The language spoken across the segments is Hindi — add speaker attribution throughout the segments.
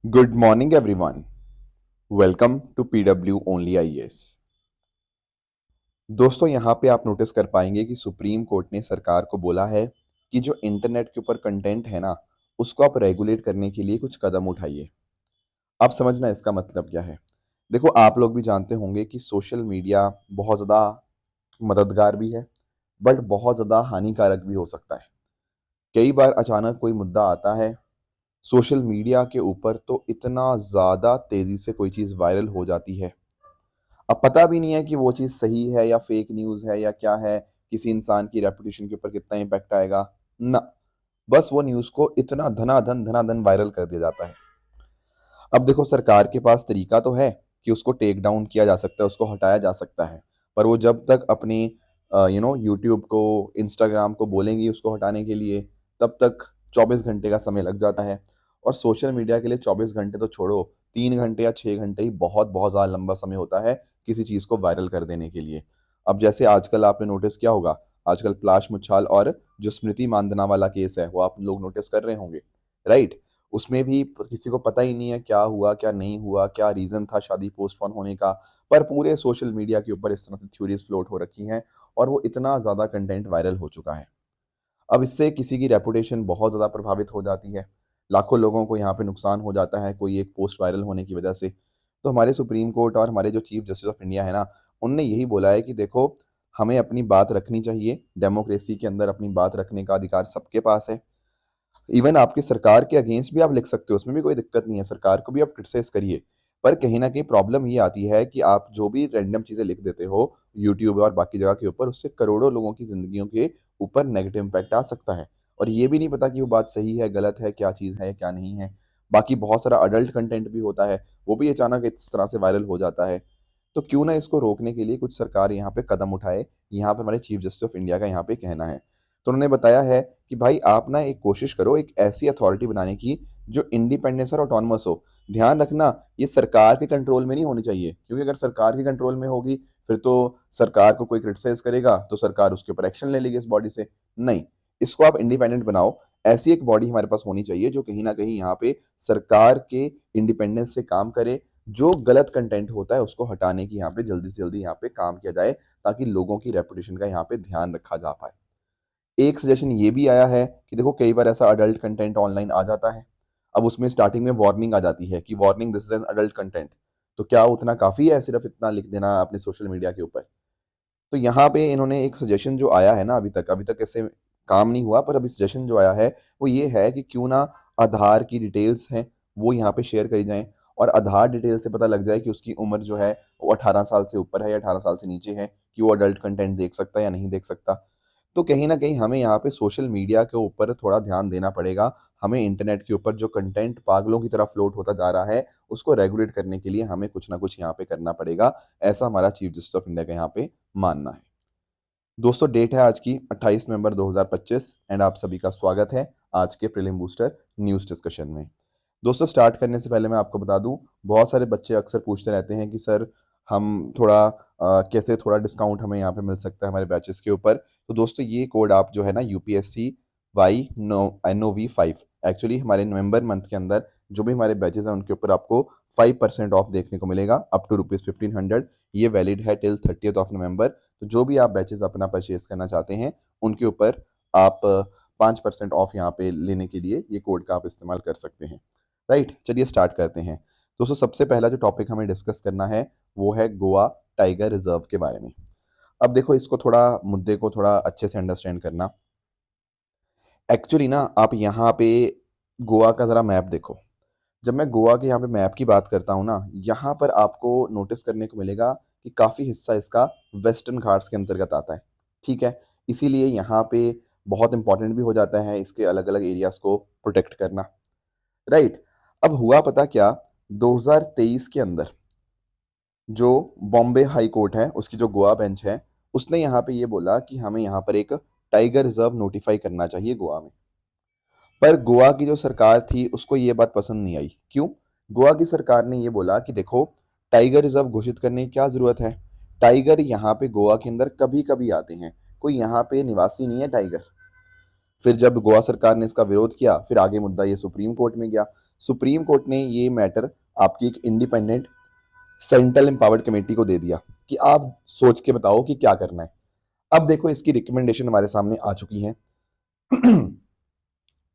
Speaker 1: Good morning, everyone. Welcome to PW Only IAS. दोस्तों यहाँ पे आप नोटिस कर पाएंगे कि सुप्रीम कोर्ट ने सरकार को बोला है कि जो इंटरनेट के ऊपर कंटेंट है ना, उसको आप रेगुलेट करने के लिए कुछ कदम उठाइए। आप समझना इसका मतलब क्या है। देखो, आप लोग भी जानते होंगे कि सोशल मीडिया बहुत ज़्यादा मददगार भी है, बट बहुत ज़्यादा हानिकारक भी हो सकता है। कई बार अचानक कोई मुद्दा आता है सोशल मीडिया के ऊपर, तो इतना ज़्यादा तेज़ी से कोई चीज़ वायरल हो जाती है, अब पता भी नहीं है कि वो चीज़ सही है या फेक न्यूज़ है या क्या है, किसी इंसान की रेपुटेशन के ऊपर कितना इम्पैक्ट आएगा, ना, बस वो न्यूज़ को इतना धनाधन वायरल कर दिया जाता है। अब देखो, सरकार के पास तरीका तो है कि उसको टेक डाउन किया जा सकता है, उसको हटाया जा सकता है, पर वो जब तक अपनी यूट्यूब को, इंस्टाग्राम को बोलेंगी उसको हटाने के लिए, तब तक 24 घंटे का समय लग जाता है। और सोशल मीडिया के लिए 24 घंटे तो छोड़ो, 3 घंटे या 6 घंटे ही बहुत बहुत ज़्यादा लंबा समय होता है किसी चीज़ को वायरल कर देने के लिए। अब जैसे आजकल आपने नोटिस किया होगा, आजकल पलाश मुच्छाल और जो स्मृति मानधना वाला केस है वो आप लोग नोटिस कर रहे होंगे, राइट। उसमें भी किसी को पता ही नहीं है क्या हुआ, क्या नहीं हुआ, क्या रीज़न था शादी पोस्टपोन होने का, पर पूरे सोशल मीडिया के ऊपर इस तरह से थ्योरीज फ्लोट हो रखी हैं और वो इतना ज़्यादा कंटेंट वायरल हो चुका है। अब इससे किसी की रेपुटेशन बहुत ज़्यादा प्रभावित हो जाती है, लाखों लोगों को यहाँ पे नुकसान हो जाता है कोई एक पोस्ट वायरल होने की वजह से। तो हमारे सुप्रीम कोर्ट और हमारे जो चीफ जस्टिस ऑफ इंडिया है ना, उनने यही बोला है कि देखो, हमें अपनी बात रखनी चाहिए, डेमोक्रेसी के अंदर अपनी बात रखने का अधिकार सबके पास है। इवन आपकी सरकार के अगेंस्ट भी आप लिख सकते हो, उसमें भी कोई दिक्कत नहीं है, सरकार को भी आप क्रिटिसाइज करिए। पर कहीं ना कहीं प्रॉब्लम ये आती है कि आप जो भी रैंडम चीज़ें लिख देते हो यूट्यूब और बाकी जगह के ऊपर, उससे करोड़ों लोगों की जिंदगियों के ऊपर नेगेटिव इम्पैक्ट आ सकता है। और ये भी नहीं पता कि वो बात सही है, गलत है, क्या चीज़ है, क्या नहीं है। बाकी बहुत सारा अडल्ट कंटेंट भी होता है, वो भी अचानक इस तरह से वायरल हो जाता है। तो क्यों ना इसको रोकने के लिए कुछ सरकार यहाँ पे कदम उठाए, यहाँ पे हमारे चीफ जस्टिस ऑफ इंडिया का यहाँ पे कहना है। तो उन्होंने बताया है कि भाई आप ना एक कोशिश करो एक ऐसी अथॉरिटी बनाने की जो इंडिपेंडेंस और ऑटोनमस हो। ध्यान रखना, ये सरकार के कंट्रोल में नहीं होनी चाहिए, क्योंकि अगर सरकार के कंट्रोल में होगी फिर तो सरकार को कोई क्रिटिसाइज करेगा तो सरकार उसके ऊपर एक्शन ले लेगी इस बॉडी से। नहीं, इसको आप इंडिपेंडेंट बनाओ। ऐसी एक बॉडी हमारे पास होनी चाहिए जो कहीं ना कहीं यहाँ पे सरकार के इंडिपेंडेंस से काम करे। जो गलत कंटेंट होता है उसको हटाने की यहाँ पे जल्दी से जल्दी यहाँ पे काम किया जाए, ताकि लोगों की रेपुटेशन का यहाँ पे ध्यान रखा जा पाए। एक सजेशन ये भी आया है कि देखो, कई बार ऐसा अडल्ट कंटेंट ऑनलाइन आ जाता है, अब उसमें स्टार्टिंग में वार्निंग आ जाती है कि warning, this is an adult content. तो क्या उतना काफ़ी है सिर्फ इतना लिख देना अपने सोशल मीडिया के ऊपर? तो यहाँ पे इन्होंने एक सजेशन जो आया है ना, अभी तक ऐसे काम नहीं हुआ, पर अभी सजेशन जो आया है वो ये है कि क्यों ना आधार की डिटेल्स हैं वो यहाँ पे शेयर करी जाएं, और आधार डिटेल से पता लग जाए कि उसकी उम्र जो है वो 18 साल से ऊपर है या 18 साल से नीचे है, कि वो अडल्ट कंटेंट देख सकता है या नहीं देख सकता। तो कहीं ना कहीं हमें यहाँ पे सोशल मीडिया के ऊपर थोड़ा ध्यान देना पड़ेगा। हमें इंटरनेट के ऊपर जो कंटेंट पागलों की तरह फ्लोट होता जा रहा है उसको रेगुलेट करने के लिए हमें कुछ ना कुछ यहाँ पे करना पड़ेगा। ऐसा हमारा चीफ जस्टिस ऑफ इंडिया का यहाँ पे मानना है। दोस्तों, डेट है आज की 28 नवंबर 2025 एंड आप सभी का स्वागत है आज के प्रीलिम बूस्टर न्यूज़ डिस्कशन में। दोस्तों, स्टार्ट करने से पहले मैं आपको बता दूं, बहुत सारे बच्चे अक्सर पूछते रहते हैं कि सर हम थोड़ा कैसे थोड़ा डिस्काउंट हमें यहाँ पे मिल सकता है हमारे बैचेस के ऊपर। तो दोस्तों, ये कोड आप जो है ना, UPSC why no NOV5, actually हमारे नवंबर मंथ के अंदर जो भी हमारे बैचेस हैं उनके ऊपर आपको 5% ऑफ देखने को मिलेगा, अप टू ₹1500। ये वैलिड है टिल 30th of November। तो जो भी आप बैचेस अपना परचेज करना चाहते हैं उनके ऊपर आप 5% ऑफ यहाँ पे लेने के लिए ये कोड का आप इस्तेमाल कर सकते हैं, राइट। चलिए स्टार्ट करते हैं। दोस्तों, सबसे पहला जो टॉपिक हमें डिस्कस करना है वो है गोवा टाइगर रिजर्व के बारे में। अब देखो, इसको थोड़ा मुद्दे को थोड़ा अच्छे से अंडरस्टैंड करना। एक्चुअली ना, आप यहाँ पे गोवा का ज़रा मैप देखो। जब मैं गोवा के यहाँ पे मैप की बात करता हूँ ना, यहाँ पर आपको नोटिस करने को मिलेगा कि काफ़ी हिस्सा इसका वेस्टर्न घाट्स के अंतर्गत आता है, ठीक है। इसीलिए यहाँ पे बहुत इंपॉर्टेंट भी हो जाता है इसके अलग अलग एरियाज को प्रोटेक्ट करना, राइट। अब हुआ पता क्या, 2023 के अंदर जो बॉम्बे हाई कोर्ट है उसकी जो गोवा बेंच है, उसने यहाँ पे ये बोला कि हमें यहाँ पर एक टाइगर रिजर्व नोटिफाई करना चाहिए गोवा में। पर गोवा की जो सरकार थी उसको ये बात पसंद नहीं आई। क्यों? गोवा की सरकार ने ये बोला कि देखो, टाइगर रिजर्व घोषित करने की क्या जरूरत है, टाइगर यहाँ पे गोवा के अंदर कभी कभी आते हैं, कोई यहाँ पे निवासी नहीं है टाइगर। फिर जब गोवा सरकार ने इसका विरोध किया, फिर आगे मुद्दा ये सुप्रीम कोर्ट में गया। सुप्रीम कोर्ट ने ये मैटर आपकी एक इंडिपेंडेंट सेंट्रल एम्पावर्ड कमेटी को दे दिया कि आप सोच के बताओ कि क्या करना है। अब देखो इसकी रिकमेंडेशन हमारे सामने आ चुकी है।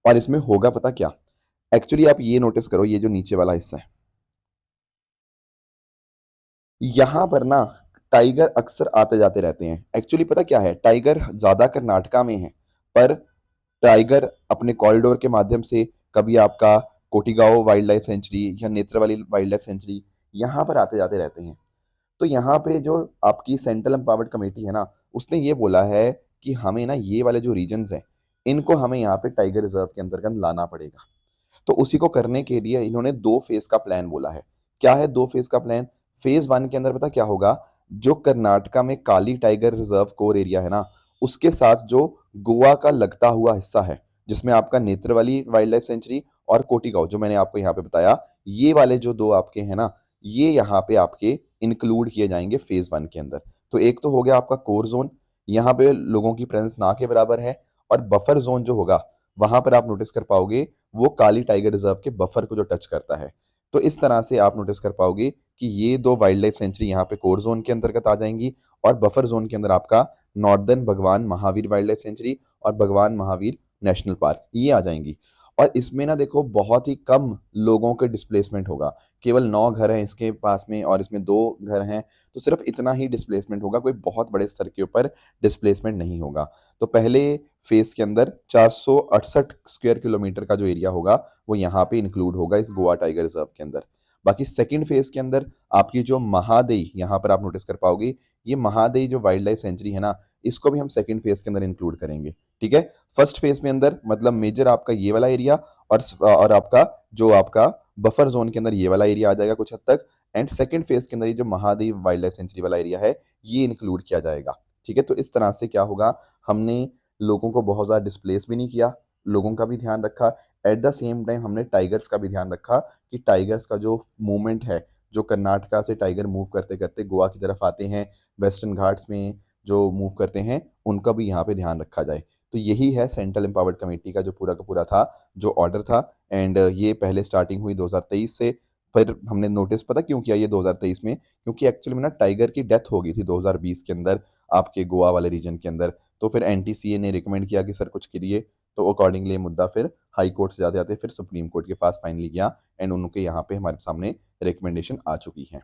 Speaker 1: और इसमें होगा पता क्या, एक्चुअली आप ये नोटिस करो, ये जो नीचे वाला हिस्सा है, यहां पर ना टाइगर अक्सर आते जाते रहते हैं। एक्चुअली पता क्या है, टाइगर ज्यादा कर्नाटका में है, पर टाइगर अपने कॉरिडोर के माध्यम से कभी आपका कोटिगांव वाइल्ड लाइफ सेंचुरी या नेत्रवली वाइल्ड लाइफ सेंचुरी यहाँ पर आते जाते रहते हैं। तो यहाँ पे जो आपकी सेंट्रल एम्पावर्ड कमेटी है ना, उसने ये बोला है कि हमें ना ये वाले जो रीजन्स हैं, इनको हमें यहाँ पे टाइगर रिजर्व के अंतर्गत लाना पड़ेगा। तो उसी को करने के लिए इन्होंने 2 फेज का प्लान बोला है। क्या है 2 फेज का प्लान? फेज 1 के अंदर पता क्या होगा, जो कर्नाटका में काली टाइगर रिजर्व कोर एरिया है ना, उसके साथ जो गोवा का लगता हुआ हिस्सा है, जिसमें आपका नेत्रवली वाइल्ड लाइफ सेंचुरी और कोटिगांव जो मैंने आपको यहाँ पे बताया, ये वाले जो 2 आपके हैं ना, ये यहाँ पे आपके इंक्लूड किए जाएंगे फेज 1 के अंदर। तो एक तो हो गया आपका कोर जोन, यहाँ पे लोगों की प्रेजेंस ना के बराबर है। और बफर जोन जो होगा, वहां पर आप नोटिस कर पाओगे वो काली टाइगर रिजर्व के बफर को जो टच करता है। तो इस तरह से आप नोटिस कर पाओगे कि ये 2 वाइल्ड लाइफ सेंचुरी यहाँ पे कोर जोन के अंतर्गत आ जाएंगी, और बफर जोन के अंदर आपका नॉर्दर्न भगवान महावीर वाइल्ड लाइफ सेंचुरी और भगवान महावीर नेशनल पार्क ये आ जाएंगी। और इसमें ना देखो बहुत ही कम लोगों के डिस्प्लेसमेंट होगा, केवल 9 घर हैं इसके पास में और इसमें 2 घर हैं, तो सिर्फ इतना ही डिस्प्लेसमेंट होगा, कोई बहुत बड़े स्तर के ऊपर डिस्प्लेसमेंट नहीं होगा। तो पहले फेज के अंदर 468 स्क्वायर किलोमीटर का जो एरिया होगा वो यहाँ पे इंक्लूड होगा इस गोवा टाइगर रिजर्व के अंदर। बाकी सेकंड फेज के अंदर आपकी जो महादेई, यहाँ पर आप नोटिस कर पाओगे, ये महादेई जो वाइल्ड लाइफ सेंचुरी है ना, इसको भी हम सेकंड फेज के अंदर इंक्लूड करेंगे। ठीक है, फर्स्ट फेज में अंदर मतलब मेजर आपका ये वाला एरिया, और आपका जो आपका बफर जोन के अंदर ये वाला एरिया आ जाएगा कुछ हद तक। एंड सेकंड फेज के अंदर ये जो महादेव वाइल्ड लाइफ सेंचुरी वाला एरिया है, ये इंक्लूड किया जाएगा। ठीक है, तो इस तरह से क्या होगा, हमने लोगों को बहुत ज़्यादा डिस्प्लेस भी नहीं किया, लोगों का भी ध्यान रखा, एट द सेम टाइम हमने टाइगर्स का भी ध्यान रखा कि टाइगर्स का जो मूवमेंट है, जो कर्नाटका से टाइगर मूव करते करते गोवा की तरफ आते हैं, वेस्टर्न घाट्स में जो मूव करते हैं, उनका भी यहाँ पे ध्यान रखा जाए। तो यही है सेंट्रल एम्पावर्ड कमेटी का जो पूरा का पूरा था, जो ऑर्डर था। एंड ये पहले स्टार्टिंग हुई 2023 से। फिर हमने नोटिस पता क्यों किया ये 2023 में, क्योंकि एक्चुअली में ना टाइगर की डेथ हो गई थी 2020 के अंदर आपके गोवा वाले रीजन के अंदर। तो फिर एनटीसीए ने रिकमेंड किया कि सर कुछ करिए, तो अकॉर्डिंगली मुद्दा फिर हाई कोर्ट से जाते जाते फिर सुप्रीम कोर्ट के पास फाइनली गया, एंड उनके यहाँ पे हमारे सामने रिकमेंडेशन आ चुकी है।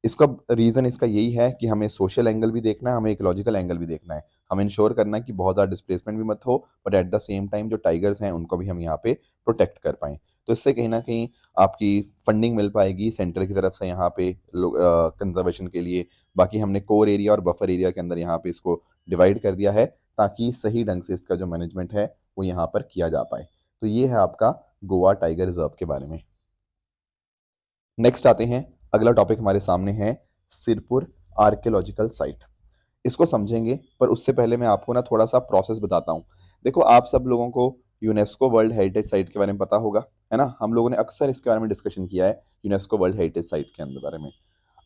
Speaker 1: इसका रीज़न इसका यही है कि हमें सोशल एंगल भी देखना है, हमें इकोलॉजिकल एंगल भी देखना है। हमें इंश्योर करना है कि बहुत ज़्यादा डिस्प्लेसमेंट भी मत हो, but at the same time जो टाइगर्स हैं उनको भी हम यहाँ पे प्रोटेक्ट कर पाएँ। तो इससे कहीं न कहीं आपकी फंडिंग मिल पाएगी सेंटर की तरफ से यहाँ पे कंज़र्वेशन के लिए। बाकी हमने कोर एरिया और बफर एरिया के अंदर यहाँ पे इसको डिवाइड कर दिया है, ताकि सही ढंग से इसका जो मैनेजमेंट है वो यहाँ पर किया जा पाए। तो ये है आपका गोवा टाइगर रिज़र्व के बारे में। नेक्स्ट आते हैं, अगला टॉपिक हमारे सामने है सिरपुर आर्कियोलॉजिकल साइट। इसको समझेंगे, पर उससे पहले मैं आपको ना थोड़ा सा प्रोसेस बताता हूँ। देखो आप सब लोगों को यूनेस्को वर्ल्ड हेरिटेज साइट के बारे में पता होगा, है ना, हम लोगों ने अक्सर इसके बारे में डिस्कशन किया है यूनेस्को वर्ल्ड हेरिटेज साइट के अंदर बारे में।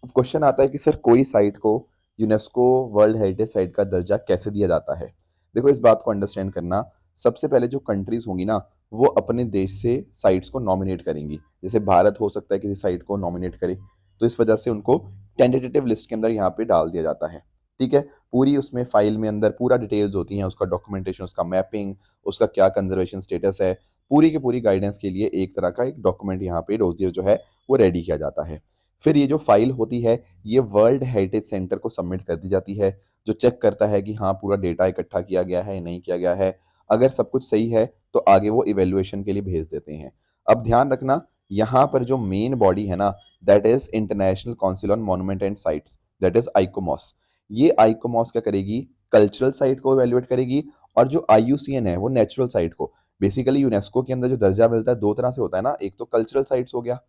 Speaker 1: अब क्वेश्चन आता है कि सर कोई साइट को यूनेस्को वर्ल्ड हेरिटेज साइट का दर्जा कैसे दिया जाता है। देखो इस बात को अंडरस्टैंड करना, सबसे पहले जो कंट्रीज होंगी ना, वो अपने देश से साइट्स को नॉमिनेट करेंगी। जैसे भारत हो सकता है किसी साइट को नॉमिनेट करे, तो इस वजह से उनको टेंटेटिव लिस्ट के अंदर यहाँ पे डाल दिया जाता है। ठीक है, पूरी उसमें फाइल में अंदर पूरा डिटेल्स होती हैं, उसका डॉक्यूमेंटेशन, उसका मैपिंग, उसका क्या कंजर्वेशन स्टेटस है, पूरी की पूरी गाइडेंस के लिए एक तरह का एक डॉक्यूमेंट यहाँ पे रोजियर जो है वो रेडी किया जाता है। फिर ये जो फाइल होती है, ये वर्ल्ड हेरिटेज सेंटर को सबमिट कर दी जाती है, जो चेक करता है कि हाँ पूरा डेटा इकट्ठा किया गया है नहीं किया गया है। अगर सब कुछ सही है तो आगे वो इवेल्युएशन के लिए भेज देते हैं। अब ध्यान रखना, यहाँ पर जो मेन बॉडी है ना, that is international council on monument and sites, that is ICOMOS. ये आइकोमॉस क्या करेगी, कल्चरल साइट को इवेल्युएट करेगी, और जो आईयूसीएन है वो नेचुरल साइट को। बेसिकली यूनेस्को के अंदर जो दर्जा मिलता है 2 तरह से होता है ना, एक तो कल्चरल साइट्स हो गया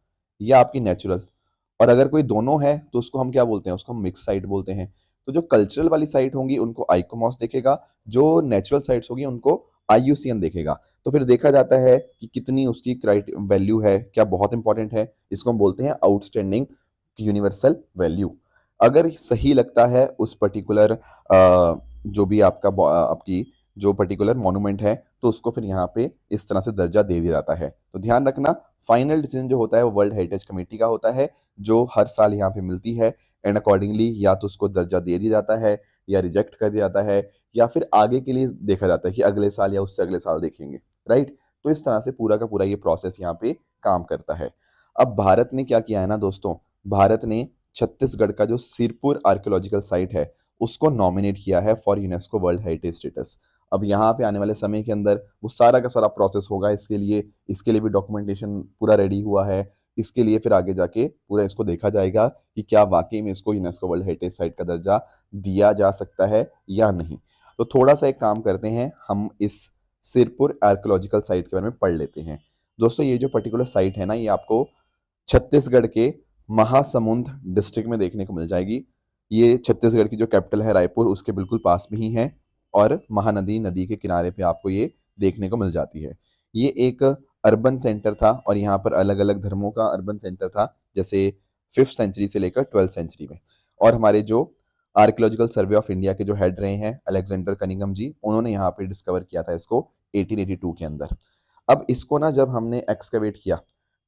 Speaker 1: या आपकी नेचुरल, और अगर कोई दोनों है तो उसको हम क्या बोलते हैं, उसको हम मिक्स साइट बोलते हैं। तो जो कल्चरल वाली साइट होंगी उनको आइकोमॉस देखेगा, जो नेचुरल साइट्स होगी उनको आईयूसीएन देखेगा। तो फिर देखा जाता है कि कितनी उसकी क्राइट वैल्यू है, क्या बहुत इंपॉर्टेंट है, इसको हम बोलते हैं आउटस्टैंडिंग यूनिवर्सल वैल्यू। अगर सही लगता है उस पर्टिकुलर जो भी आपका आपकी जो पर्टिकुलर मॉन्यूमेंट है, तो उसको फिर यहाँ पे इस तरह से दर्जा दे दिया जाता है। तो ध्यान रखना, फाइनल डिसीजन जो होता है वो वर्ल्ड हेरिटेज कमेटी का होता है, जो हर साल यहाँ पे मिलती है, एंड अकॉर्डिंगली या तो उसको दर्जा दे दिया जाता है या रिजेक्ट कर दिया जाता है, या फिर आगे के लिए देखा जाता है कि अगले साल या उससे अगले साल देखेंगे, राइट। तो इस तरह से पूरा का पूरा ये प्रोसेस यहाँ पे काम करता है। अब भारत ने क्या किया है ना दोस्तों, भारत ने छत्तीसगढ़ का जो सिरपुर आर्कियोलॉजिकल साइट है उसको नॉमिनेट किया है for UNESCO world heritage status. अब यहाँ पे आने वाले समय के अंदर वो सारा का सारा प्रोसेस होगा, इसके लिए भी डॉक्यूमेंटेशन पूरा रेडी हुआ है। इसके लिए फिर आगे जाके पूरा इसको देखा जाएगा कि क्या वाकई में इसको यूनेस्को वर्ल्ड हेरिटेज साइट का दर्जा दिया जा सकता है या नहीं। तो थोड़ा सा एक काम करते हैं, हम इस सिरपुर आर्कियोलॉजिकल साइट के बारे में पढ़ लेते हैं। दोस्तों ये जो पर्टिकुलर साइट है ना, ये आपको छत्तीसगढ़ के महासमुंद डिस्ट्रिक्ट में देखने को मिल जाएगी। ये छत्तीसगढ़ की जो कैपिटल है रायपुर, उसके बिल्कुल पास में ही है, और महानदी नदी के किनारे पे आपको ये देखने को मिल जाती है। ये एक अर्बन सेंटर था और यहाँ पर अलग अलग धर्मों का अर्बन सेंटर था, जैसे 5th सेंचुरी से लेकर 12th सेंचुरी में। और हमारे जो आर्कियोलॉजिकल सर्वे ऑफ इंडिया के जो हेड रहे हैं अलेक्जेंडर कनिंगम जी, उन्होंने यहाँ पे डिस्कवर किया था इसको 1882 के अंदर। अब इसको ना जब हमने एक्सकवेट किया,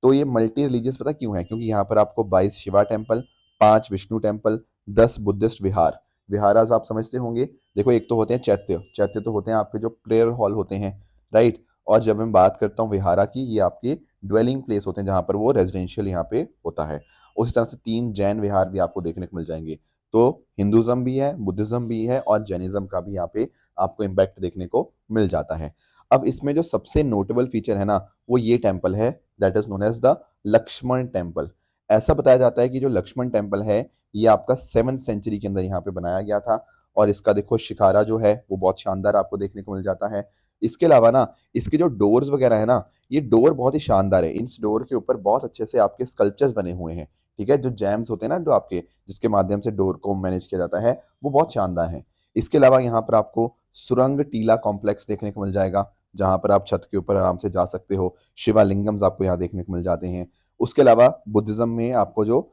Speaker 1: तो ये मल्टी रिलीजियस पता क्यों है, क्योंकि यहाँ पर आपको 22 Shiva temple, 5 Vishnu temple, 10 Buddhist vihar, viharas आप समझते होंगे। देखो एक तो होते हैं चैत्य, चैत्य तो होते हैं आपके जो प्रेयर हॉल होते हैं, राइट। और जब मैं बात करता हूँ विहारा की, ये आपके ड्वेलिंग प्लेस होते हैं जहाँ पर वो रेजिडेंशियल यहाँ पे होता है। उसी तरह से 3 जैन विहार भी आपको देखने को मिल जाएंगे। तो हिंदुज्म भी है, बुद्धिज्म भी है, और जैनिज्म का भी यहाँ पे आपको इम्पैक्ट देखने को मिल जाता है। अब इसमें जो सबसे नोटेबल फीचर है ना, वो ये टेम्पल है, that is known as the Lakshman temple. ऐसा बताया जाता है कि जो लक्ष्मण टेम्पल है ये आपका 7th सेंचुरी के अंदर यहाँ पे बनाया गया था, और इसका देखो शिकारा जो है वो बहुत शानदार आपको देखने को मिल जाता है। इसके अलावा ना, इसके जो डोर्स वगैरह है ना, ये डोर बहुत ही शानदार है। इस डोर के ऊपर बहुत अच्छे से आपके स्कल्पचर्स बने हुए हैं, ठीक है। जो जैम्स होते हैं ना, जो आपके जिसके माध्यम से डोर को मैनेज किया जाता है, वो बहुत शानदार है। इसके अलावा यहाँ पर आपको सुरंग टीला कॉम्प्लेक्स देखने को मिल जाएगा, जहां पर आप छत के ऊपर आराम से जा सकते हो। शिवालिंगम्स आपको यहाँ देखने को मिल जाते हैं। उसके अलावा बुद्धिज्म में आपको जो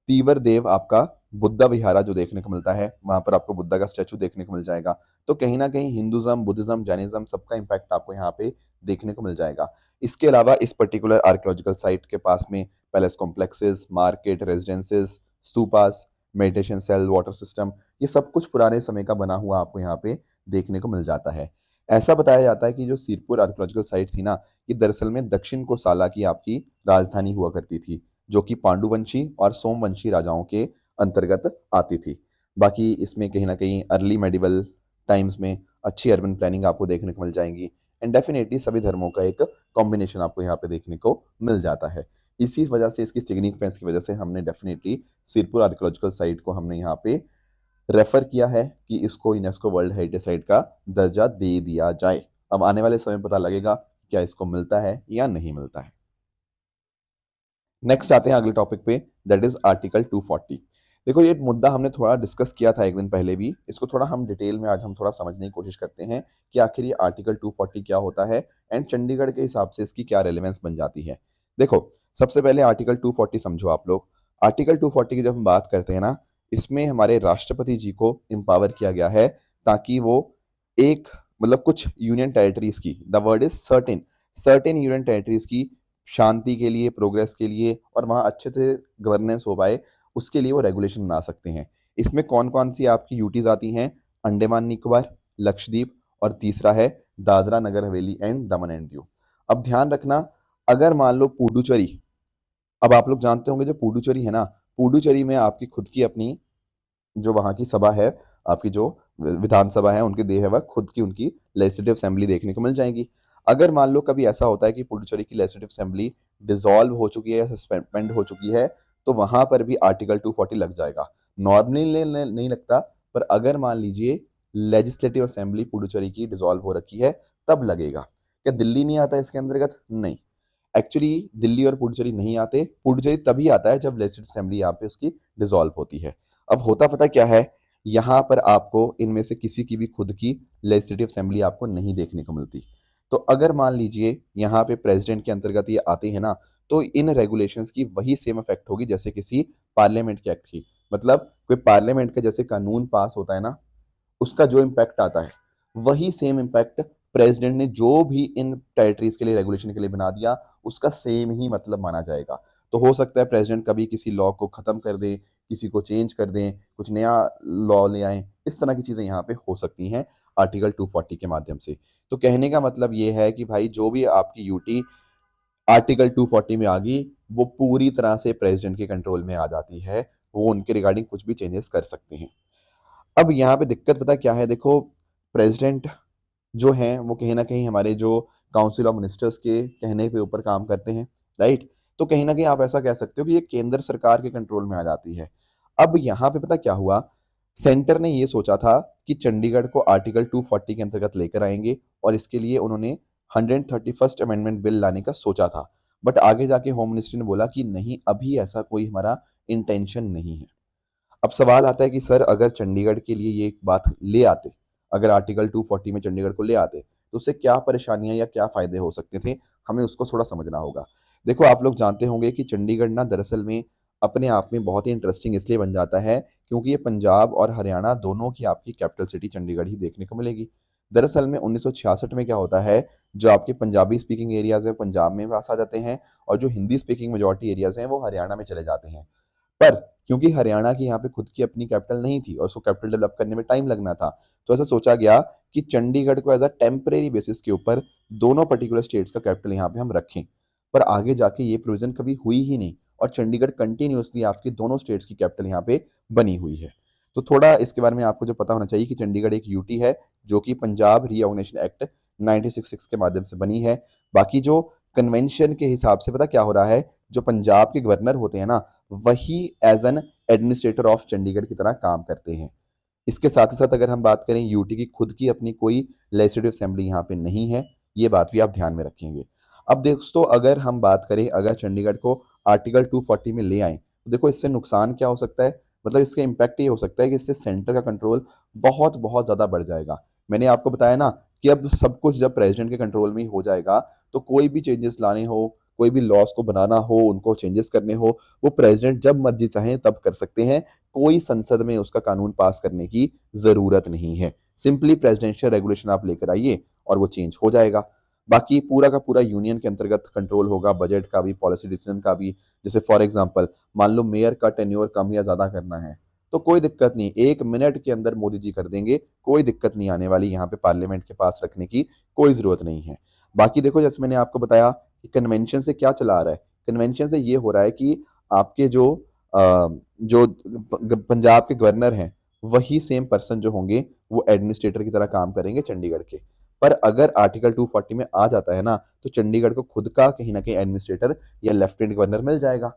Speaker 1: तीवर देव आपका बुद्धा विहारा जो देखने को मिलता है, वहां पर आपको बुद्धा का स्टैचू देखने को मिल जाएगा। तो कहीं ना कहीं हिंदुज्म, बुद्धिज्म, जैनिज्म सबका इम्पैक्ट आपको यहाँ पे देखने को मिल जाएगा। इसके अलावा इस पर्टिकुलर आर्कियोलॉजिकल साइट के पास में palace complexes, market, residences, stupas, meditation cell, water system, ये सब कुछ पुराने समय का बना हुआ आपको यहाँ पे देखने को मिल जाता है। ऐसा बताया जाता है कि जो सिरपुर आर्कियोलॉजिकल साइट थी ना, ये दरअसल में दक्षिण कोसला की आपकी राजधानी हुआ करती थी, जो कि पांडुवंशी और सोमवंशी राजाओं के अंतर्गत आती थी। बाकी इसमें कहीं ना कहीं अर्ली मेडिवल टाइम्स में अच्छी अर्बन प्लानिंग आपको देखने को मिल जाएंगी, एंड डेफिनेटली सभी धर्मों का एक कॉम्बिनेशन आपको यहाँ पे देखने को मिल जाता है। इसी वजह से, इसकी सिग्निफिकेंस की वजह से हमने डेफिनेटली सिरपुर आर्कियोलॉजिकल साइट को हमने यहाँ पे रेफर किया है कि इसको यूनेस्को वर्ल्ड हेरिटेज साइट का दर्जा दे दिया जाए। अब आने वाले समय में पता लगेगा क्या इसको मिलता है या नहीं मिलता है। नेक्स्ट आते हैं अगले टॉपिक पे, दैट इज आर्टिकल 240। देखो ये मुद्दा हमने थोड़ा डिस्कस किया था एक दिन पहले भी, इसको थोड़ा हम डिटेल में आज हम थोड़ा समझने की कोशिश करते हैं कि आखिर ये आर्टिकल 240 क्या होता है, एंड चंडीगढ़ के हिसाब से इसकी क्या रेलेवेंस बन जाती है। देखो सबसे पहले आर्टिकल 240 समझो आप लोग। आर्टिकल 240 की जब हम बात करते हैं ना, इसमें हमारे राष्ट्रपति जी को एम्पावर किया गया है ताकि वो एक मतलब कुछ यूनियन टेरिटरीज की, the word is certain, certain union territories की शांति के लिए, प्रोग्रेस के लिए, और वहाँ अच्छे से गवर्नेंस हो पाए, उसके लिए वो रेगुलेशन बना सकते हैं। इसमें कौन कौन सी आपकी यूटीज आती हैं, अंडमान निकोबार, लक्षद्वीप, और तीसरा है Dadra Nagar Haveli and Daman and Diu. अब ध्यान रखना, अगर मान लो पुडुचेरी, अब आप लोग जानते होंगे जो पुडुचेरी है ना, पुडुचेरी में आपकी खुद की अपनी जो वहाँ की सभा है, आपकी जो विधानसभा है, उनके देह है खुद की उनकी लेजिस्लेटिव असेंबली देखने को मिल जाएगी। अगर मान लो कभी ऐसा होता है कि पुडुचेरी की लेजिस्लेटिव असेंबली डिसॉल्व हो चुकी है या सस्पेंड हो चुकी है, तो वहां पर भी आर्टिकल 240 लग जाएगा। नॉर्मली नहीं लगता, पर अगर मान लीजिए लेजिस्लेटिव असेंबली पुडुचेरी की डिसॉल्व हो रखी है, तब लगेगा। क्या दिल्ली नहीं आता इसके अंतर्गत? नहीं, एक्चुअली दिल्ली और पुडुचेरी नहीं आते। पुडुचेरी तभी आता है जब लेजिस्लेटिव असेंबली यहाँ पे उसकी डिसॉल्व होती है। अब होता पता क्या है, यहाँ पर आपको इनमें से किसी की भी खुद की लेजिस्लेटिव असेंबली आपको नहीं देखने को मिलती। तो अगर मान लीजिए यहाँ पे प्रेसिडेंट के अंतर्गत ये आते हैं ना, तो इन रेगुलेशंस की वही सेम इफेक्ट होगी जैसे किसी पार्लियामेंट के एक्ट की। मतलब कोई पार्लियामेंट का जैसे कानून पास होता है ना, उसका जो इम्पैक्ट आता है वही सेम इम्पैक्ट प्रेसिडेंट ने जो भी इन टेरिटरीज के लिए रेगुलेशन के लिए बना दिया, उसका सेम ही मतलब माना जाएगा। तो हो सकता है प्रेसिडेंट कभी किसी लॉ को खत्म कर दे, किसी को चेंज कर दें, कुछ नया लॉ ले आए, इस तरह की चीजें यहाँ पे हो सकती हैं आर्टिकल 240 के माध्यम से। तो कहने का मतलब ये है कि भाई जो भी आपकी यूटी आर्टिकल 240 में आ गई, वो पूरी तरह से प्रेसिडेंट के कंट्रोल में आ जाती है, वो उनके रिगार्डिंग कुछ भी चेंजेस कर सकते हैं। अब यहाँ पे दिक्कत पता क्या है, देखो प्रेसिडेंट जो हैं वो कहीं न कहीं हमारे जो काउंसिल ऑफ मिनिस्टर्स के कहने के ऊपर काम करते हैं, राइट? तो कहीं न कहीं आप ऐसा कह सकते हो कि ये केंद्र सरकार के कंट्रोल में आ जाती है। अब यहाँ पे पता क्या हुआ, सेंटर ने ये सोचा था कि चंडीगढ़ को आर्टिकल 240 के अंतर्गत लेकर आएँगे और इसके लिए उन्होंने 131st अमेंडमेंट बिल लाने का सोचा था। बट आगे जाके होम मिनिस्ट्री ने बोला कि नहीं, अभी ऐसा कोई हमारा इंटेंशन नहीं है। अब सवाल आता है कि सर अगर चंडीगढ़ के लिए ये बात ले आते, अगर आर्टिकल 240 में चंडीगढ़ को ले आते, तो उससे क्या परेशानियां या क्या फायदे हो सकते थे, हमें उसको थोड़ा समझना होगा। देखो आप लोग जानते होंगे कि चंडीगढ़ ना दरअसल में अपने आप में बहुत ही इंटरेस्टिंग इसलिए बन जाता है क्योंकि ये पंजाब और हरियाणा दोनों की आपकी कैपिटल सिटी चंडीगढ़ ही देखने को मिलेगी। दरअसल में 1966 में क्या होता है, जो आपके पंजाबी स्पीकिंग एरियाज है पंजाब में वास आ जाते हैं और जो हिंदी स्पीकिंग मेजोरिटी एरियाज हैं वो हरियाणा में चले जाते हैं। पर क्योंकि हरियाणा की यहाँ पे खुद की अपनी कैपिटल नहीं थी और उसको कैपिटल डेवलप करने में टाइम लगना था, तो ऐसा सोचा गया कि चंडीगढ़ को एज अ टेम्परेरी बेसिस के ऊपर दोनों पर्टिकुलर स्टेट्स का कैपिटल यहाँ पे हम रखें। पर आगे जाके ये प्रोविजन कभी हुई ही नहीं और चंडीगढ़ कंटिन्यूअसली आपकी दोनों स्टेट्स की कैपिटल यहाँ पे बनी हुई है। तो थोड़ा इसके बारे में आपको जो पता होना चाहिए कि चंडीगढ़ एक यूटी है जो कि पंजाब रीऑर्गेनाइजेशन एक्ट 1966 के माध्यम से बनी है। बाकी जो कन्वेंशन के हिसाब से पता क्या हो रहा है, जो पंजाब के गवर्नर होते हैं ना, वही as an administrator of Chandigarh की तरह काम करते हैं। इसके साथ ही साथ अगर हम बात करें यूटी की खुद की अपनी कोई लेजिस्लेटिव असेंबली यहाँ पे नहीं है, ये बात भी आप ध्यान में रखेंगे। अब दोस्तों अगर हम बात करें, अगर चंडीगढ़ को आर्टिकल 240 में ले आए तो देखो इससे नुकसान क्या हो सकता है, मतलब इसका इम्पैक्ट ये हो सकता है कि इससे सेंटर का कंट्रोल बहुत बहुत ज़्यादा बढ़ जाएगा। मैंने आपको बताया ना कि अब सब कुछ जब प्रेसिडेंट के कंट्रोल में ही हो जाएगा, तो कोई भी चेंजेस लाने हो, कोई भी लॉस को बनाना हो, उनको चेंजेस करने हो, वो प्रेसिडेंट जब मर्जी चाहे तब कर सकते हैं। कोई संसद में उसका कानून पास करने की जरूरत नहीं है। सिंपली प्रेसिडेंशियल रेगुलेशन आप लेकर आइए और वो चेंज हो जाएगा। बाकी पूरा का पूरा यूनियन के अंतर्गत कंट्रोल होगा, बजट का भी, पॉलिसी डिसीजन का भी। जैसे फॉर एग्जांपल मान लो मेयर का टेन्योर कम या ज्यादा करना है, तो कोई दिक्कत नहीं, 1 मिनट के अंदर मोदी जी कर देंगे, कोई दिक्कत नहीं आने वाली, यहाँ पे पार्लियामेंट के पास रखने की कोई जरूरत नहीं है। बाकी देखो जैसे मैंने आपको बताया कि कन्वेंशन से क्या चला आ रहा है, कन्वेंशन से ये हो रहा है कि आपके जो पंजाब के गवर्नर हैं, वही सेम पर्सन जो होंगे वो एडमिनिस्ट्रेटर की तरह काम करेंगे चंडीगढ़ के। पर अगर आर्टिकल 240 में आ जाता है ना, तो चंडीगढ़ को खुद का कहीं ना कहीं एडमिनिस्ट्रेटर या लेफ्टिनेंट गवर्नर मिल जाएगा।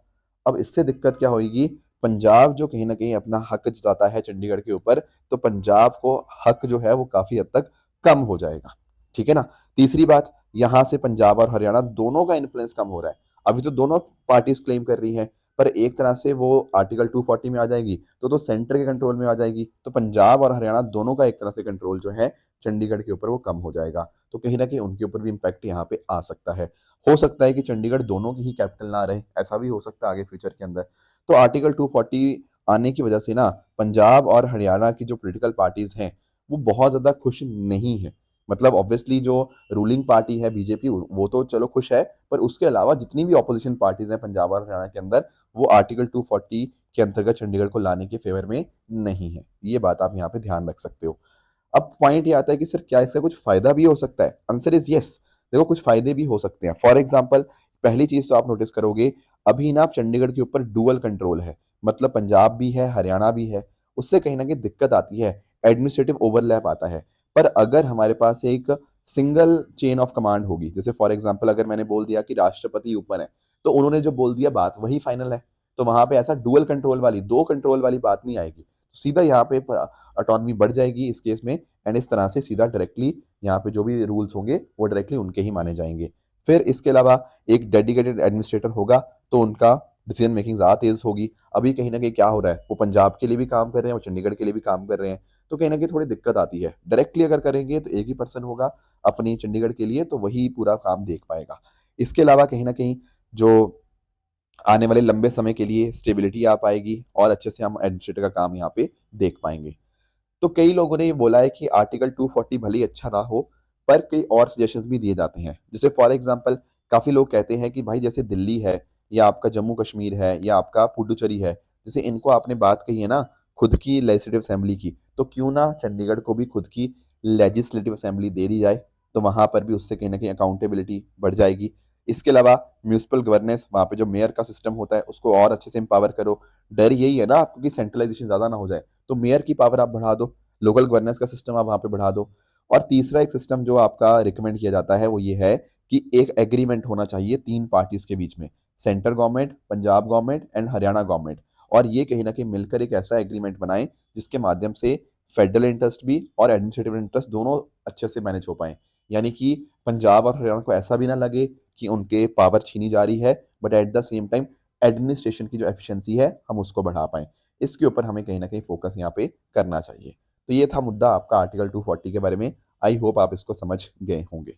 Speaker 1: अब इससे दिक्कत क्या होगी, पंजाब जो कहीं ना कहीं अपना हक जताता है चंडीगढ़ के ऊपर, तो पंजाब को हक जो है वो काफी हद तक कम हो जाएगा। ठीक है ना। तीसरी बात, यहां से पंजाब और हरियाणा दोनों का इन्फ्लुएंस कम हो रहा है। अभी तो दोनों पार्टीज क्लेम कर रही हैं, पर एक तरह से वो आर्टिकल 240 में आ जाएगी तो सेंटर के कंट्रोल में आ जाएगी, तो पंजाब और हरियाणा दोनों का एक तरह से कंट्रोल जो है चंडीगढ़ के ऊपर वो कम हो जाएगा। तो कहीं ना कहीं उनके ऊपर भी इम्पैक्ट यहाँ पे आ सकता है। हो सकता है कि चंडीगढ़ दोनों की ही कैपिटल ना रहे, ऐसा भी हो सकता है आगे फ्यूचर के अंदर। तो आर्टिकल 240 आने की वजह से ना पंजाब और हरियाणा की जो पॉलिटिकल पार्टीज हैं वो बहुत ज्यादा खुश नहीं है। मतलब ऑब्वियसली जो रूलिंग पार्टी है बीजेपी, वो तो चलो खुश है, पर उसके अलावा जितनी भी ऑपोजिशन पार्टीज हैं पंजाब और हरियाणा के अंदर, वो आर्टिकल 240 के अंतर्गत चंडीगढ़ को लाने के फेवर में नहीं है। ये बात आप यहाँ पे ध्यान रख सकते हो। अब पॉइंट ये आता है कि सर क्या इसका कुछ फायदा भी हो सकता है? Answer is yes. देखो कुछ फायदे भी हो सकते हैं। फॉर एग्जाम्पल, पहली चीज तो आप नोटिस करोगे, अभी ना चंडीगढ़ के ऊपर डुअल कंट्रोल है, मतलब पंजाब भी है हरियाणा भी है। उससे कहीं ना कहीं दिक्कत आती है, एडमिनिस्ट्रेटिव ओवरलैप आता है। पर अगर हमारे पास एक सिंगल चेन ऑफ कमांड होगी, जैसे फॉर एग्जाम्पल अगर मैंने बोल दिया कि राष्ट्रपति ऊपर है, तो उन्होंने जो बोल दिया बात वही फाइनल है। तो वहां पे ऐसा डुअल कंट्रोल वाली, दो कंट्रोल वाली बात नहीं आएगी। सीधा यहाँ पे ऑटोनॉमी बढ़ जाएगी इस केस में, एंड इस तरह से सीधा डायरेक्टली यहाँ पे जो भी रूल्स होंगे वो डायरेक्टली उनके ही माने जाएंगे। फिर इसके अलावा एक डेडिकेटेड एडमिनिस्ट्रेटर होगा, तो उनका डिसीजन मेकिंग ज़्यादा तेज होगी। अभी कहीं ना कहीं क्या हो रहा है, वो पंजाब के लिए भी काम कर रहे हैं और चंडीगढ़ के लिए भी काम कर रहे हैं, तो कहीं ना कहीं थोड़ी दिक्कत आती है। डायरेक्टली अगर करेंगे तो एक ही पर्सन होगा अपनी चंडीगढ़ के लिए, तो वही पूरा काम देख पाएगा। इसके अलावा कहीं ना कहीं जो आने वाले लंबे समय के लिए स्टेबिलिटी आ पाएगी और अच्छे से हम एडमिनिस्ट्रेटर का काम यहाँ पे देख पाएंगे। तो कई लोगों ने ये बोला है कि आर्टिकल 240 भले ही अच्छा ना हो, पर कई और सजेशंस भी दिए जाते हैं। जैसे फॉर एग्जांपल काफ़ी लोग कहते हैं कि भाई जैसे दिल्ली है या आपका जम्मू कश्मीर है या आपका पुडुचेरी है, जैसे इनको आपने बात कही है ना खुद की लेजिस्लेटिव असेंबली की, तो क्यों ना चंडीगढ़ को भी खुद की लेजिस्लेटिव असेंबली दे दी जाए, तो वहाँ पर भी उससे कहीं न कहीं अकाउंटेबिलिटी बढ़ जाएगी। इसके अलावा म्युनिसिपल गवर्नेंस, वहाँ पे जो मेयर का सिस्टम होता है उसको और अच्छे से एम्पावर करो। डर यही है ना आपको कि सेंट्रलाइजेशन ज़्यादा ना हो जाए, तो मेयर की पावर आप बढ़ा दो, लोकल गवर्नेंस का सिस्टम आप वहाँ पे बढ़ा दो। और तीसरा एक सिस्टम जो आपका रिकमेंड किया जाता है वो ये है कि एक एग्रीमेंट होना चाहिए 3 पार्टीज़ के बीच में, central government, Punjab government and Haryana government. और ये कहीं न कहीं मिलकर एक ऐसा एग्रीमेंट बनाएँ जिसके माध्यम से फेडरल इंटरेस्ट भी और एडमिनिस्ट्रेटिव इंटरेस्ट दोनों अच्छे से मैनेज हो पाएँ। यानी कि पंजाब और हरियाणा को ऐसा भी ना लगे कि उनके पावर छीनी जा रही है, but at the same time administration की जो एफिशिएंसी है हम उसको बढ़ा पाएँ। इसके ऊपर हमें कहीं न कहीं फोकस यहाँ पे करना चाहिए। तो ये था मुद्दा आपका आर्टिकल 240 के बारे में। आई होप आप इसको समझ गए होंगे।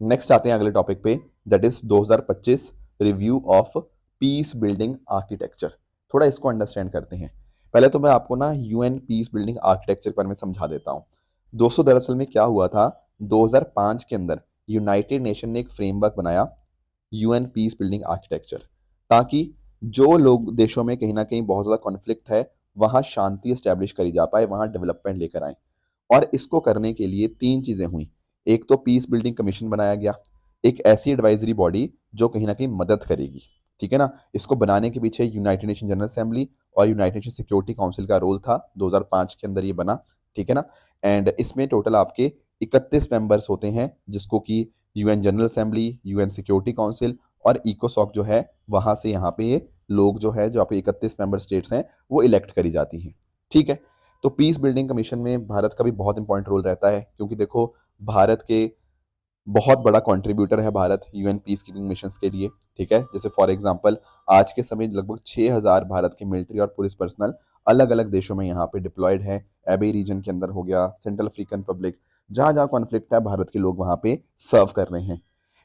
Speaker 1: नेक्स्ट आते हैं अगले टॉपिक पे, that is 2025 review of peace building architecture. थोड़ा इसको अंडरस्टैंड करते हैं। पहले तो मैं आपको ना यूएन पीस बिल्डिंग आर्किटेक्चर के बारे में समझा देता हूँ। दोस्तों दरअसल में क्या हुआ था, 2005 के अंदर यूनाइटेड नेशन ने एक फ्रेमवर्क बनाया, यूएन पीस बिल्डिंग आर्किटेक्चर, ताकि जो लोग देशों में कहीं ना कहीं बहुत ज़्यादा कॉन्फ्लिक्ट है वहाँ शांति स्टैब्लिश करी जा पाए, वहाँ डेवलपमेंट लेकर आए। और इसको करने के लिए 3 चीज़ें हुई। एक तो पीस बिल्डिंग कमीशन बनाया गया, एक ऐसी एडवाइज़री बॉडी जो कहीं न कहीं मदद करेगी, ठीक है ना? इसको बनाने के पीछे यूनाइटेड नेशन जनरल असेंबली और यूनाइटेड नेशन सिक्योरिटी काउंसिल का रोल था, 2005 के अंदर ये बना, ठीक है ना? एंड इसमें टोटल आपके 31 मेंबर्स होते हैं, जिसको कि UN general assembly, UN security council और इकोसॉक जो है, वहाँ से यहाँ पे ये लोग जो है, जो आपके 31 मेंबर स्टेट्स हैं, वो इलेक्ट करी जाती हैं, ठीक है? तो पीस बिल्डिंग कमीशन में भारत का भी बहुत इंपॉर्टेंट रोल रहता है, क्योंकि देखो भारत के बहुत बड़ा कंट्रीब्यूटर है Bharat UN peace keeping missions के लिए, ठीक है? जैसे फॉर एग्जांपल आज के समय लगभग 6000 भारत के मिलिट्री और पुलिस पर्सनल अलग अलग देशों में यहाँ पे डिप्लॉयड है। एबे रीजन के अंदर हो गया, सेंट्रल अफ्रीकन रिपब्लिक, जहाँ जहाँ कॉन्फ्लिक्ट है भारत के लोग वहाँ पे सर्व कर रहे हैं।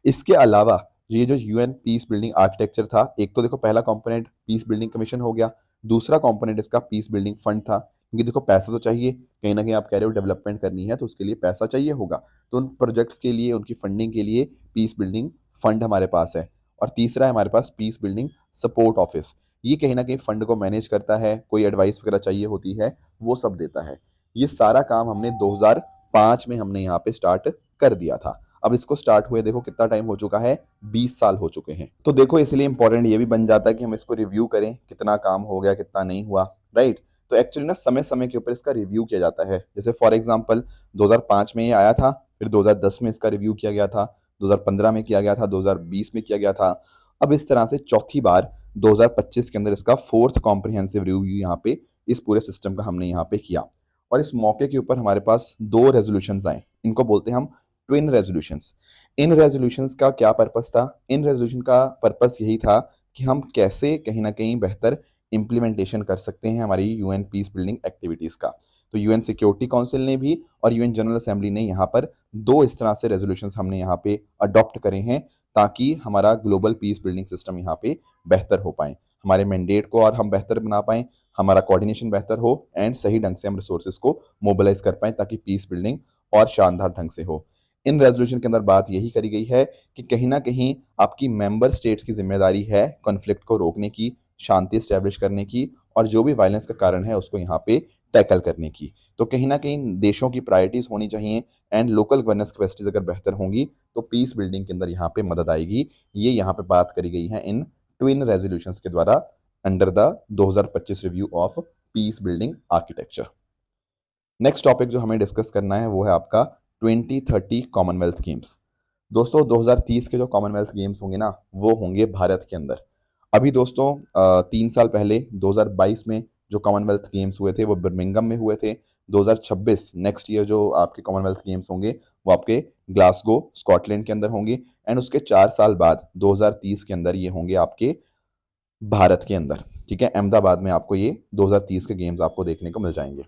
Speaker 1: इसके अलावा ये जो यूएन पीस बिल्डिंग आर्किटेक्चर था, एक तो देखो पहला कंपोनेंट पीस बिल्डिंग कमीशन हो गया, दूसरा कंपोनेंट इसका पीस बिल्डिंग फंड था, क्योंकि देखो पैसा तो चाहिए, कहीं ना कहीं आप कह रहे हो डेवलपमेंट करनी है तो उसके लिए पैसा चाहिए होगा, तो उन प्रोजेक्ट्स के लिए उनकी फंडिंग के लिए पीस बिल्डिंग फंड हमारे पास है। और तीसरा है हमारे पास पीस बिल्डिंग सपोर्ट ऑफिस, ये कहीं ना कहीं फंड को मैनेज करता है, कोई एडवाइस वगैरह चाहिए होती है वो सब देता है। ये सारा काम हमने 2005 में हमने यहाँ पे स्टार्ट कर दिया था। अब इसको स्टार्ट हुए देखो कितना टाइम हो चुका है, 20 साल हो चुके हैं। तो देखो इसलिए इंपॉर्टेंट ये भी बन जाता है कि हम इसको रिव्यू करें, कितना काम हो गया कितना नहीं हुआ, राइट? तो एक्चुअली ना समय समय के ऊपर इसका रिव्यू किया जाता है। जैसे फॉर एग्जांपल 2005 में ये आया था, फिर 2010 में इसका रिव्यू किया गया था, 2015 में किया गया था, 2020 में किया गया था। अब इस तरह से चौथी बार 2025 के अंदर इसका फोर्थ कॉम्प्रिहेंसिव रिव्यू यहाँ पे इस पूरे सिस्टम का हमने यहाँ पे किया। और इस मौके के ऊपर हमारे पास 2 रेजोल्यूशंस आए, इनको बोलते हैं हम ट्विन रेजोल्यूशंस। इन रेजोल्यूशंस का क्या पर्पस था? इन रेजोल्यूशन का पर्पस यही था कि हम कैसे कहीं ना कहीं बेहतर इम्प्लीमेंटेशन कर सकते हैं हमारी यूएन पीस बिल्डिंग एक्टिविटीज़ का। तो यूएन सिक्योरिटी काउंसिल ने भी और यूएन जनरल असेंबली ने यहाँ पर 2 इस तरह से रेजोल्यूशंस हमने यहाँ पे अडॉप्ट करे हैं, ताकि हमारा ग्लोबल पीस बिल्डिंग सिस्टम यहाँ पे बेहतर हो पाए, हमारे मैंडेट को और हम बेहतर बना पाएँ, हमारा कोऑर्डिनेशन बेहतर हो एंड सही ढंग से हम रिसोर्सेज को मोबिलाइज कर पाएँ, ताकि पीस बिल्डिंग और शानदार ढंग से हो। इन रेजोल्यूशन के अंदर बात यही करी गई है कि कहीं ना कहीं आपकी मेंबर स्टेट्स की जिम्मेदारी है कॉन्फ्लिक्ट को रोकने की, शांति स्टैब्लिश करने की और जो भी वायलेंस का कारण है उसको यहाँ पे टैकल करने की। तो कहीं ना कहीं देशों की प्रायोरिटीज होनी चाहिए एंड लोकल गवर्नेंस कैपेसिटीज अगर बेहतर होंगी तो पीस बिल्डिंग के अंदर यहाँ पे मदद आएगी। ये यहाँ पे बात करी गई है इन ट्विन रेजोल्यूशंस के द्वारा under the 2025 review of peace building architecture. Next topic जो हमें डिस्कस करना है वो है आपका 2030 कॉमनवेल्थ गेम्स। दोस्तों 2030 के जो कॉमनवेल्थ गेम्स होंगे ना वो होंगे भारत के अंदर। अभी दोस्तों 3 साल पहले 2022 में जो कॉमनवेल्थ गेम्स हुए थे वो बर्मिंघम में हुए थे। 2026 नेक्स्ट ईयर जो आपके कॉमनवेल्थ गेम्स होंगे वो आपके ग्लासगो स्कॉटलैंड के अंदर होंगे। एंड उसके 4 साल बाद 2030 के अंदर ये होंगे आपके भारत के अंदर, ठीक है? अहमदाबाद में आपको ये 2030 के गेम्स आपको देखने को मिल जाएंगे।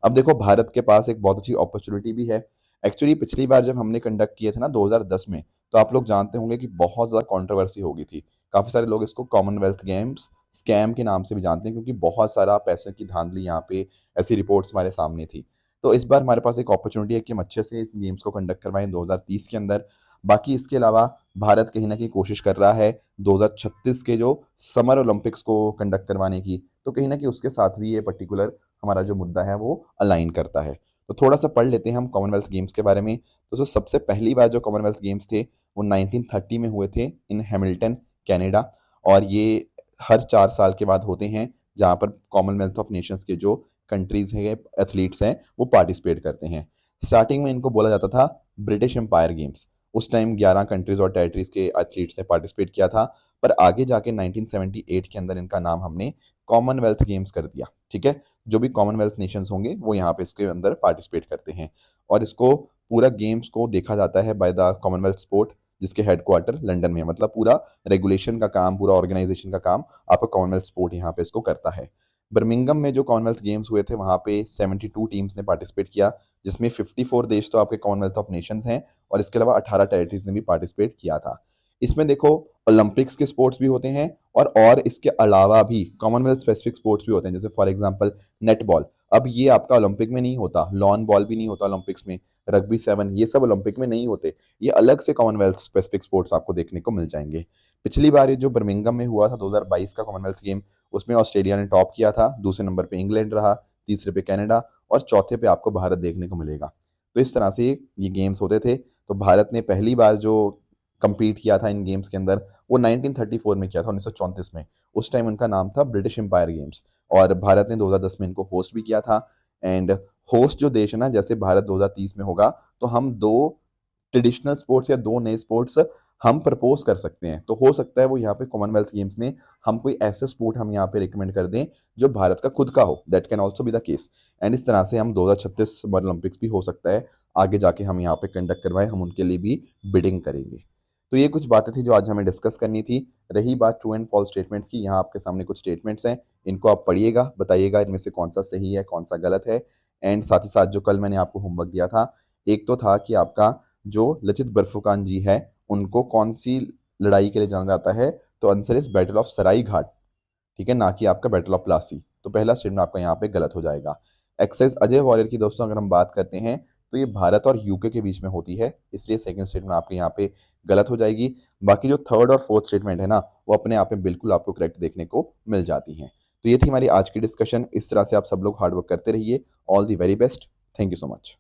Speaker 1: अब देखो भारत के पास एक बहुत अच्छी अपॉर्चुनिटी भी है। एक्चुअली पिछली बार जब हमने कंडक्ट किए थे ना 2010 में, तो आप लोग जानते होंगे कि बहुत ज़्यादा कंट्रोवर्सी हो गई थी। काफ़ी सारे लोग इसको कॉमनवेल्थ गेम्स स्कैम के नाम से भी जानते हैं, क्योंकि बहुत सारा पैसों की धांधली यहाँ पे ऐसी रिपोर्ट्स हमारे सामने थी। तो इस बार हमारे पास एक अपॉर्चुनिटी है कि हम अच्छे से इस गेम्स को कंडक्ट करवाएं 2030 के अंदर। बाकी इसके अलावा भारत कहीं ना कहीं कोशिश कर रहा है 2036 के जो समर ओलंपिक्स को कंडक्ट करवाने की, तो कहीं ना कहीं उसके साथ भी ये पर्टिकुलर हमारा जो मुद्दा है वो अलाइन करता है। तो थोड़ा सा पढ़ लेते हैं हम कॉमनवेल्थ गेम्स के बारे में। तो सबसे पहली बार जो कॉमनवेल्थ गेम्स थे वो 1930 में हुए थे इन हैमिल्टन, कनाडा। और ये हर 4 साल के बाद होते हैं, जहाँ पर कॉमनवेल्थ ऑफ नेशंस के जो कंट्रीज हैं, एथलीट्स हैं, वो पार्टिसिपेट करते हैं। स्टार्टिंग में इनको बोला जाता था ब्रिटिश एम्पायर गेम्स। उस टाइम 11 कंट्रीज और टेरिटरीज के एथलीट्स ने पार्टिसिपेट किया था, पर आगे जाके 1978 के अंदर इनका नाम हमने कॉमनवेल्थ गेम्स कर दिया। ठीक है, जो भी कॉमनवेल्थ नेशंस होंगे वो यहाँ पे इसके अंदर पार्टिसिपेट करते हैं। और इसको पूरा गेम्स को देखा जाता है बाय द कॉमनवेल्थ स्पोर्ट, जिसके हेडक्वार्टर लंदन में है। मतलब पूरा रेगुलेशन का काम, पूरा ऑर्गेनाइजेशन का काम आपका कॉमनवेल्थ स्पोर्ट यहाँ पे इसको करता है। बर्मिंगम में जो कॉमनवेल्थ गेम्स हुए थे वहाँ पे 72 टीम्स ने पार्टिसिपेट किया, जिसमें 54 देश तो आपके कॉमनवेल्थ ऑफ नेशंस हैं, और इसके अलावा 18 टेरिटरीज ने भी पार्टिसिपेट किया था। इसमें देखो ओलंपिक्स के स्पोर्ट्स भी होते हैं, और इसके अलावा भी कॉमनवेल्थ स्पेसिफिक स्पोर्ट्स भी होते हैं, जैसे फॉर एग्जांपल नेटबॉल। अब ये आपका ओलंपिक में नहीं होता, लॉन बॉल भी नहीं होता ओलंपिक्स में, रग्बी 7 ये सब ओलंपिक में नहीं होते। ये अलग से कॉमनवेल्थ स्पेसिफिक स्पोर्ट्स आपको देखने को मिल जाएंगे। पिछली बार ये जो बर्मिंगम में हुआ था 2022 का कॉमनवेल्थ गेम, उसमें ऑस्ट्रेलिया ने टॉप किया था, दूसरे नंबर पे इंग्लैंड रहा, तीसरे पे कनाडा, और चौथे पे आपको भारत देखने को मिलेगा। तो इस तरह से ये गेम्स होते थे। तो भारत ने पहली बार जो compete किया था इन गेम्स के अंदर वो 1934 में किया था, 1934 में। उस टाइम उनका नाम था ब्रिटिश एम्पायर गेम्स, और भारत ने 2010 में इनको होस्ट भी किया था। एंड होस्ट जो देश है ना, जैसे भारत 2030 में होगा, तो हम दो ट्रेडिशनल स्पोर्ट्स या दो नए स्पोर्ट्स हम प्रपोज कर सकते हैं। तो हो सकता है वो यहाँ पे कॉमनवेल्थ गेम्स में हम कोई ऐसे स्पोर्ट हम यहाँ पे रिकमेंड कर दें जो भारत का खुद का हो। That can also be the case. And इस तरह से हम 2036 समर ओलंपिक्स भी हो सकता है आगे जाके हम यहाँ पे कंडक्ट करवाएं, हम उनके लिए भी बिडिंग करेंगे। तो ये कुछ बातें थी जो आज हमें डिस्कस करनी थी। रही बात ट्रू एंड फॉल्स स्टेटमेंट्स की, यहाँ आपके सामने कुछ स्टेटमेंट्स हैं, इनको आप पढ़िएगा, बताइएगा इनमें से कौन सा सही है कौन सा गलत है। एंड साथ ही साथ जो कल मैंने आपको होमवर्क दिया था, एक तो था कि आपका जो लचित बर्फुकान जी है उनको कौन सी लड़ाई के लिए जाना जाता है, तो आंसर इज बैटल ऑफ सराई घाट। ठीक है, ना कि आपका बैटल ऑफ प्लासी। तो पहला स्टेटमेंट आपका यहाँ पे गलत हो जाएगा। एक्सरसाइज अजय वॉरियर की दोस्तों अगर हम बात करते हैं, तो ये भारत और यूके के बीच में होती है, इसलिए सेकंड स्टेटमेंट आपके यहाँ पे गलत हो जाएगी। बाकी जो थर्ड और फोर्थ स्टेटमेंट है ना, वो अपने आप में बिल्कुल आपको करेक्ट देखने को मिल जाती हैं। तो ये थी हमारी आज की डिस्कशन। इस तरह से आप सब लोग हार्डवर्क करते रहिए। All the very best. Thank you so much.